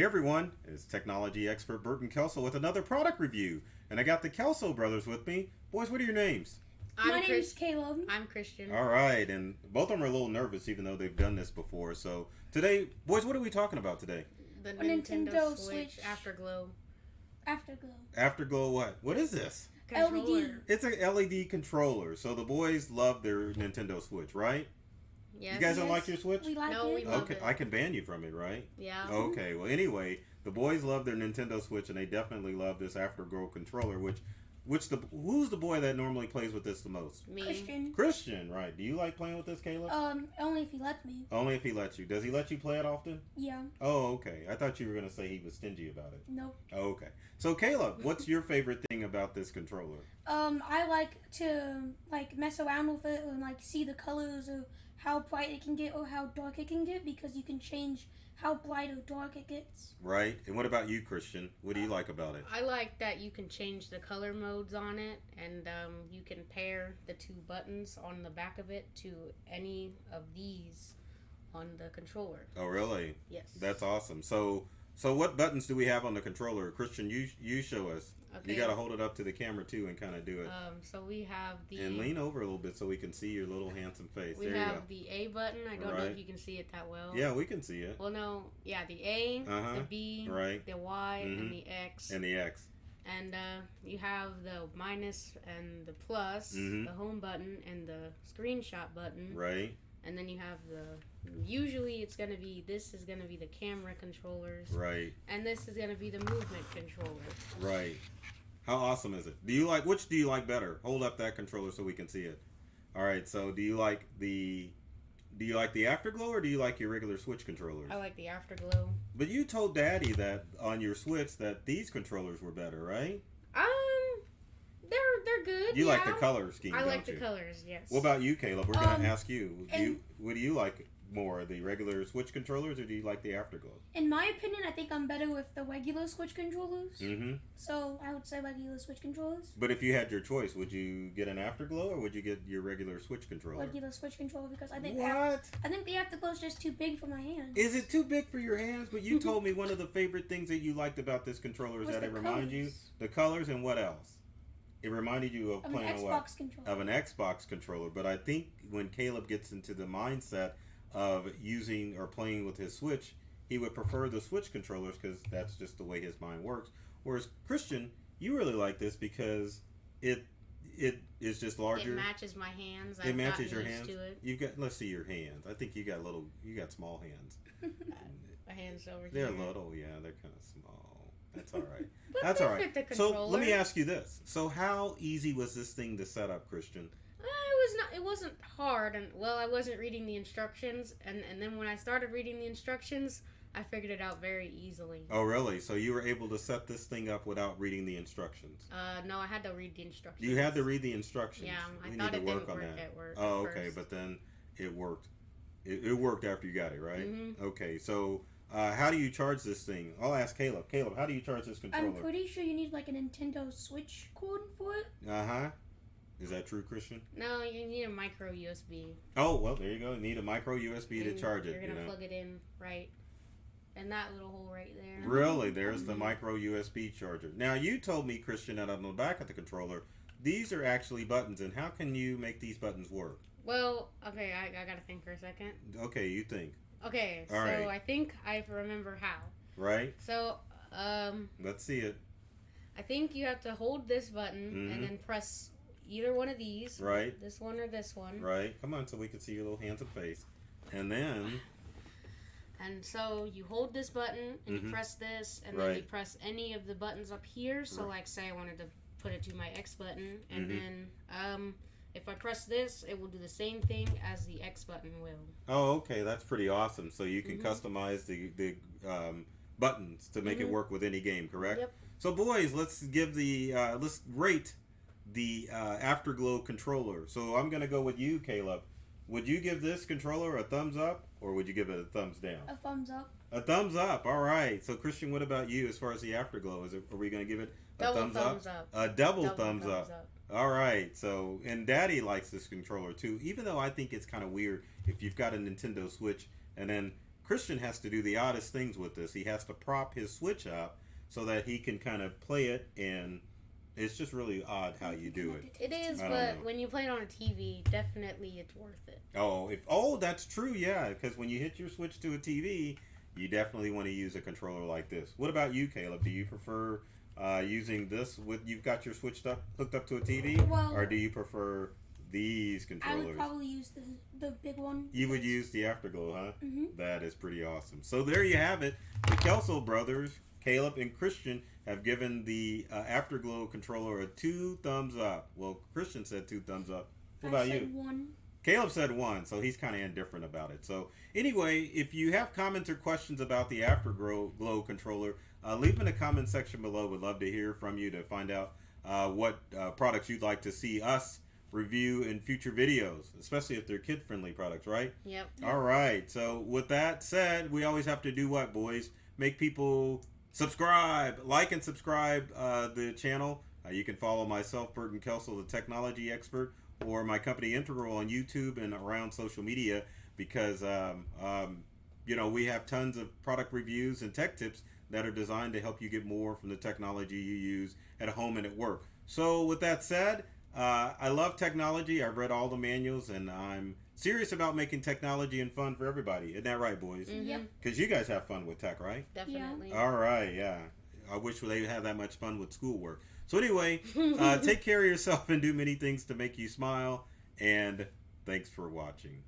Hey everyone, it's technology expert Burton Kelso with another product review. And I got the Kelso brothers with me. Boys, what are your names? My name's Caleb. I'm Christian. All right, and both of them are a little nervous even though they've done this before. So today, boys, what are we talking about today? The Nintendo Switch Switch. Afterglow. Afterglow. Afterglow what? What is this? LED. It's an LED controller. So the boys love their Nintendo Switch, right? Yes. You guys don't like your Switch? We like No, it. we love Okay, it. I can ban you from it, right? Yeah. Okay, well anyway, the boys love their Nintendo Switch and they definitely love this Afterglow controller, who's the boy that normally plays with this the most? Me. Christian, right. Do you like playing with this, Caleb? Only if he lets me. Only if he lets you. Does he let you play it often? Yeah. Oh, okay. I thought you were going to say he was stingy about it. Nope. Oh, okay. So Caleb, what's your favorite thing about this controller? I like to mess around with it and see the colors or how bright it can get or how dark it can get because you can change how bright or dark it gets. Right. And what about you, Christian? What do you like about it? I like that you can change the color modes on it, and you can pair the two buttons on the back of it to any of these on the controller. Oh, really? Yes. That's awesome. So what buttons do we have on the controller? Christian, you show us. Okay. You got to hold it up to the camera too and kind of do it. So we have the... And lean over a little bit so we can see your little handsome face. We there you go. have the A button. I don't know Right. if you can see it that well. Yeah, we can see it. Well, no. Yeah, the A, Uh-huh. the B, Right. the Y, Mhm. and the X. And the X. And you have the minus and the plus, Mhm. the home button, and the screenshot button. Right. And then you have usually this is going to be the camera controllers. Right. And this is going to be the movement controller. Right. How awesome is it? Which do you like better? Hold up that controller so we can see it. All right. So do you like the Afterglow or do you like your regular Switch controllers? I like the Afterglow. But you told Daddy that on your Switch that these controllers were better, right? They're good. You yeah. like the color scheme, I don't like you? the colors, yes. What about you, Caleb? We're going to ask you. and- What do you like more, the regular Switch controllers or do you like the Afterglow? In my opinion, I think I'm better with the regular Switch controllers. Mm-hmm. So I would say regular Switch controllers. But if you had your choice, would you get an Afterglow or would you get your regular Switch controller? Regular Switch controller because I think What? I think the Afterglow is just too big for my hands. Is it too big for your hands? But you told me one of the favorite things that you liked about this controller is Was that the it reminded you colors. the colors and what else? It reminded you of Of an playing on what? Xbox controller. Of an Xbox controller. But I think when Caleb gets into the mindset of using or playing with his Switch, he would prefer the Switch controllers because that's just the way his mind works. Whereas Christian, you really like this because it is just larger. It matches my hands. It matches your used hands. To it. You've got. Let's see your hands. I think you got small hands. My hands over They're here. little, yeah. They're kind of small. That's all right. But That's they all right. fit the So controller. let me ask you this: so how easy was this thing to set up, Christian? It wasn't hard, and I wasn't reading the instructions, and then when I started reading the instructions, I figured it out very easily. Oh, really? So you were able to set this thing up without reading the instructions? No, I had to read the instructions. You had to read the instructions. Yeah, I We thought need it to work didn't on work that. at work. Oh, at okay, first. but then it worked. It worked after you got it, right? Mhm. Okay, so how do you charge this thing? I'll ask Caleb. Caleb, how do you charge this controller? I'm pretty sure you need a Nintendo Switch cord for it. Uh-huh. Is that true, Christian? No, you need a micro USB. Oh, well, there you go. You need a micro USB to And charge it. You're gonna plug it in right in that little hole right there. Really? There's the micro USB charger. Now, you told me, Christian, that on the back of the controller, these are actually buttons, and how can you make these buttons work? Well, okay, I gotta think for a second. Okay, you think. Okay, All right. I think I remember how. Right? So, Let's see it. I think you have to hold this button Mhm. and then press either one of these. Right. This one or this one. Right? Come on, so we can see your little handsome face. And then, And so you hold this button and Mhm. you press this, and then you Right. press any of the buttons up here. So, Right. like, say I wanted to put it to my X button, and Mhm. then if I press this, it will do the same thing as the X button will. oh, okay, that's pretty awesome. So you can Mhm. customize the buttons to make it Mhm. work with any game, correct? Yep. So, boys, let's give let's rate the Afterglow controller. So I'm going to go with you, Caleb. Would you give this controller a thumbs up or would you give it a thumbs down? A thumbs up. A thumbs up. All right. So, Christian, what about you as far as the Afterglow? Are we going to give it a Double thumbs thumbs up? up. A double Double thumbs up. All right. So, and Daddy likes this controller too, even though I think it's kind of weird if you've got a Nintendo Switch and then Christian has to do the oddest things with this. He has to prop his Switch up so that he can kind of play it, and it's just really odd how you do it. It is, I don't but know. when you play it on a TV, definitely it's worth it. Oh, that's true, yeah, because when you hit your Switch to a TV, you definitely want to use a controller like this. What about you, Caleb? Do you prefer using this with, you've got your Switch hooked up to a TV, Well, or do you prefer these I controllers? would probably use the big one. You would use the Afterglow, huh? Mm-hmm. That is pretty awesome. So there you have it. The Kelso brothers, Caleb and Christian, have given the Afterglow controller a 2 thumbs up. Well, Christian said 2 thumbs up. What about I said you? 1. Caleb said 1, so he's kind of indifferent about it. So anyway, if you have comments or questions about the Afterglow controller, leave them in the comment section below. We'd love to hear from you to find out what products you'd like to see us review in future videos, especially if they're kid-friendly products, right? Yep. All right. So with that said, we always have to do what, boys? Make people subscribe, like and subscribe the channel. You can follow myself, Burton Kelso, the technology expert, or my company Integral on YouTube and around social media, because we have tons of product reviews and tech tips that are designed to help you get more from the technology you use at home and at work. So with that said, I love technology. I've read all the manuals, and I'm serious about making technology and fun for everybody. Isn't that right, boys? Mm-hmm. Yep. Because you guys have fun with tech, right? Definitely. All right, yeah. I wish they had that much fun with schoolwork. So anyway, take care of yourself and do many things to make you smile. And thanks for watching.